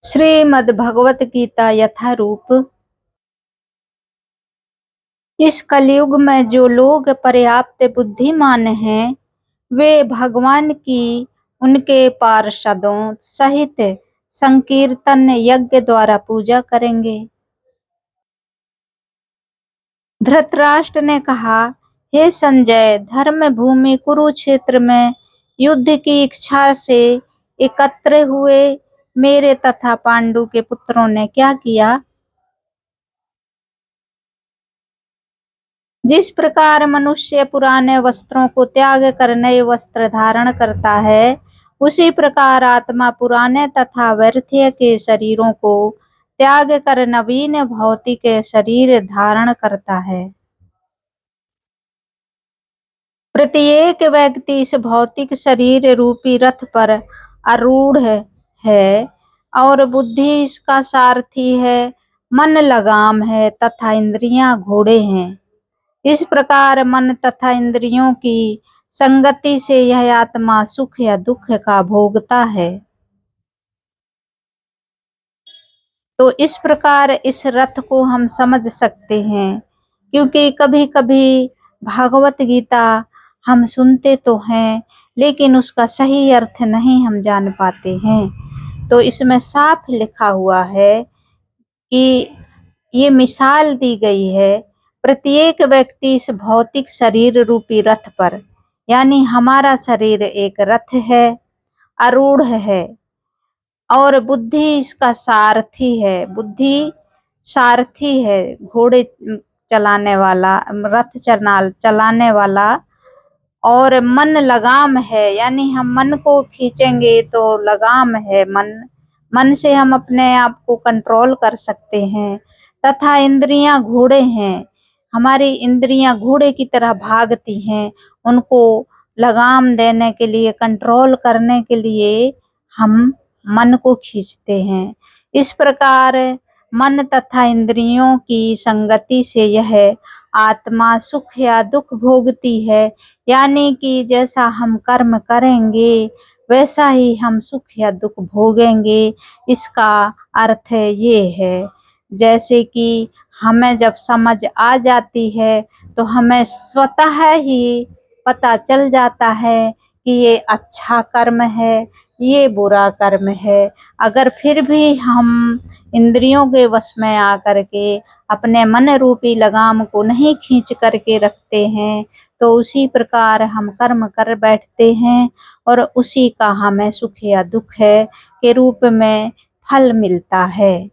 श्रीमद् भगवत गीता यथारूप। इस कलयुग में जो लोग पर्याप्त बुद्धिमान हैं, वे भगवान की उनके पार्षदों सहित संकीर्तन यज्ञ द्वारा पूजा करेंगे। धृतराष्ट्र ने कहा, हे संजय, धर्म भूमि कुरुक्षेत्र में युद्ध की इच्छा से एकत्र हुए मेरे तथा पांडु के पुत्रों ने क्या किया? जिस प्रकार मनुष्य पुराने वस्त्रों को त्याग कर नए वस्त्र धारण करता है, उसी प्रकार आत्मा पुराने तथा व्यर्थ के शरीरों को त्याग कर नवीन भौतिक शरीर धारण करता है। प्रत्येक व्यक्ति इस भौतिक शरीर रूपी रथ पर आरूढ़ है और बुद्धि इसका सारथी है, मन लगाम है तथा इंद्रियां घोड़े हैं। इस प्रकार मन तथा इंद्रियों की संगति से यह आत्मा सुख या दुख का भोगता है। तो इस प्रकार इस रथ को हम समझ सकते हैं, क्योंकि कभी कभी भागवत गीता हम सुनते तो हैं, लेकिन उसका सही अर्थ नहीं हम जान पाते हैं। तो इसमें साफ लिखा हुआ है कि ये मिसाल दी गई है, प्रत्येक व्यक्ति इस भौतिक शरीर रूपी रथ पर, यानी हमारा शरीर एक रथ है, आरूढ़ है और बुद्धि इसका सारथी है। बुद्धि सारथी है, घोड़े चलाने वाला, रथ चलाने वाला, और मन लगाम है, यानी हम मन को खींचेंगे तो लगाम है। मन से हम अपने आप को कंट्रोल कर सकते हैं। तथा इंद्रियां घोड़े हैं, हमारी इंद्रियां घोड़े की तरह भागती हैं। उनको लगाम देने के लिए, कंट्रोल करने के लिए हम मन को खींचते हैं। इस प्रकार मन तथा इंद्रियों की संगति से यह आत्मा सुख या दुख भोगती है, यानी कि जैसा हम कर्म करेंगे वैसा ही हम सुख या दुख भोगेंगे। इसका अर्थ ये है, जैसे कि हमें जब समझ आ जाती है तो हमें स्वतः ही पता चल जाता है कि ये अच्छा कर्म है, ये बुरा कर्म है। अगर फिर भी हम इंद्रियों के वश में आकर के अपने मन रूपी लगाम को नहीं खींच करके रखते हैं, तो उसी प्रकार हम कर्म कर बैठते हैं और उसी का हमें सुख या दुख के रूप में फल मिलता है।